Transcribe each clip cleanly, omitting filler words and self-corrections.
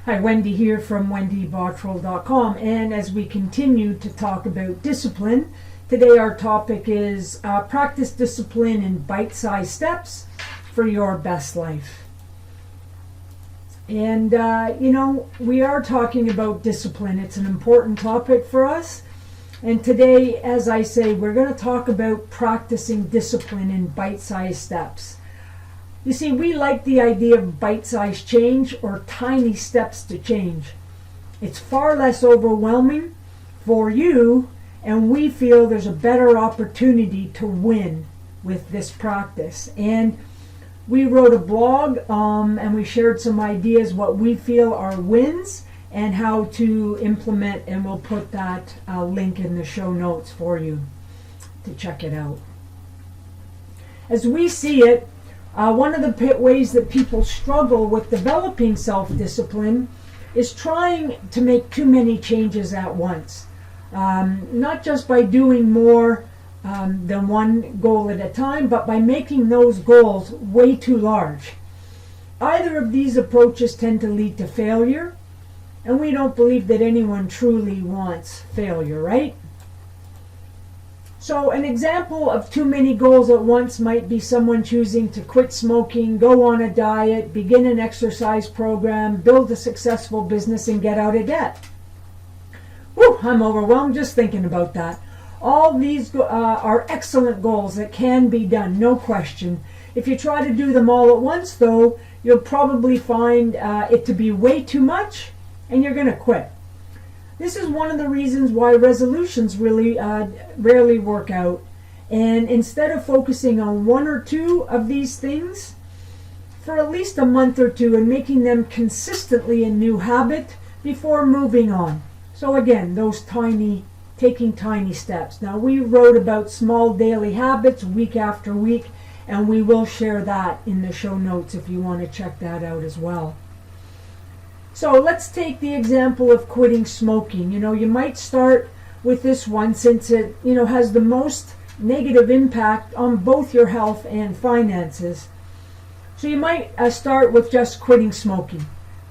Hi, Wendy here from wendybottrell.com, and as we continue to talk about discipline, today our topic is practice discipline in bite-sized steps for your best life. And we are talking about discipline. It's an important topic for us, and today, as I say, we're going to talk about practicing discipline in bite-sized steps. You see, we like the idea of bite-sized change or tiny steps to change. It's far less overwhelming for you, and we feel there's a better opportunity to win with this practice. And we wrote a blog and we shared some ideas what we feel are wins and how to implement, and we'll put that link in the show notes for you to check it out. As we see it, one of the ways that people struggle with developing self-discipline is trying to make too many changes at once. Not just by doing more than one goal at a time, but by making those goals way too large. Either of these approaches tend to lead to failure, and we don't believe that anyone truly wants failure, right? So an example of too many goals at once might be someone choosing to quit smoking, go on a diet, begin an exercise program, build a successful business, and get out of debt. Whew, I'm overwhelmed just thinking about that. All these are excellent goals that can be done, no question. If you try to do them all at once, though, you'll probably find it to be way too much, and you're going to quit. This is one of the reasons why resolutions really rarely work out. And instead of focusing on one or two of these things for at least a month or two and making them consistently a new habit before moving on. So again, taking tiny steps. Now, we wrote about small daily habits week after week, and we will share that in the show notes if you want to check that out as well. So let's take the example of quitting smoking. You might start with this one since it, has the most negative impact on both your health and finances. So you might start with just quitting smoking.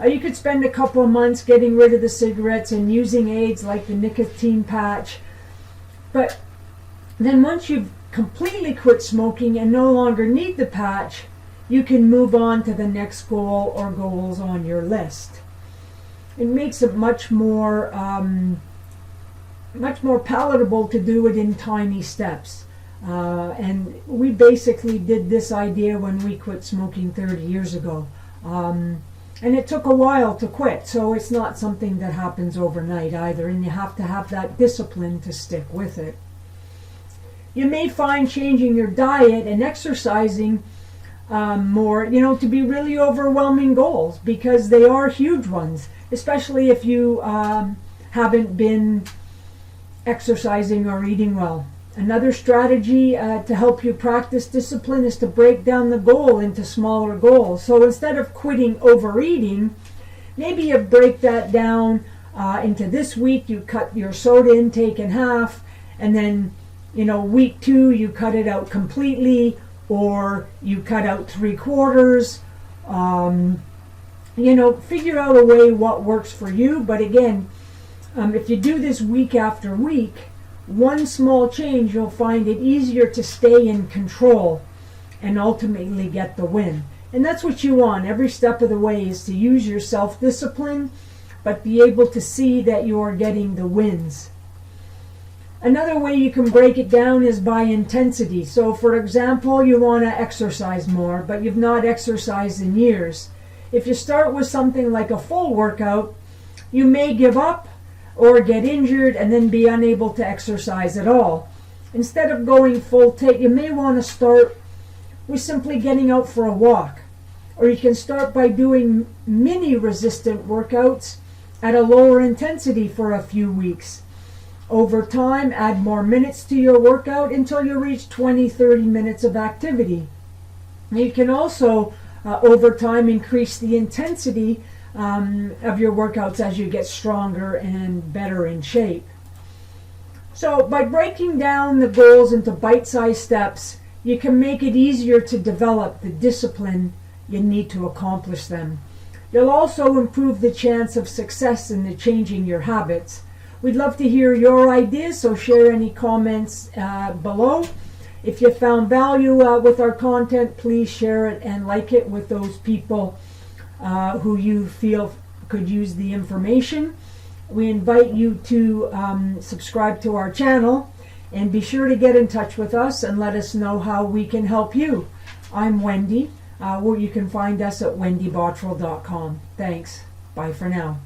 You could spend a couple of months getting rid of the cigarettes and using aids like the nicotine patch. But then once you've completely quit smoking and no longer need the patch, you can move on to the next goal or goals on your list. It makes it much more palatable to do it in tiny steps. And we basically did this idea when we quit smoking 30 years ago. And it took a while to quit, so it's not something that happens overnight either, and you have to have that discipline to stick with it. You may find changing your diet and exercising more, to be really overwhelming goals, because they are huge ones, especially if you haven't been exercising or eating well. Another strategy to help you practice discipline is to break down the goal into smaller goals. So instead of quitting overeating, maybe you break that down into this week, you cut your soda intake in half, and then, week 2, you cut it out completely, or you cut out 3/4. Figure out a way what works for you. But again, if you do this week after week, one small change, you'll find it easier to stay in control and ultimately get the win. And that's what you want every step of the way, is to use your self-discipline, but be able to see that you are getting the wins. Another way you can break it down is by intensity. So for example, you want to exercise more, but you've not exercised in years. If you start with something like a full workout, you may give up or get injured and then be unable to exercise at all. Instead of going full take, you may want to start with simply getting out for a walk. Or you can start by doing mini resistant workouts at a lower intensity for a few weeks. Over time, add more minutes to your workout until you reach 20-30 minutes of activity. You can also, over time, increase the intensity of your workouts as you get stronger and better in shape. So by breaking down the goals into bite-sized steps, you can make it easier to develop the discipline you need to accomplish them. You'll also improve the chance of success in the changing your habits. We'd love to hear your ideas, so share any comments below. If you found value with our content, please share it and like it with those people who you feel could use the information. We invite you to subscribe to our channel and be sure to get in touch with us and let us know how we can help you. I'm Wendy. You can find us at wendybottrell.com. Thanks. Bye for now.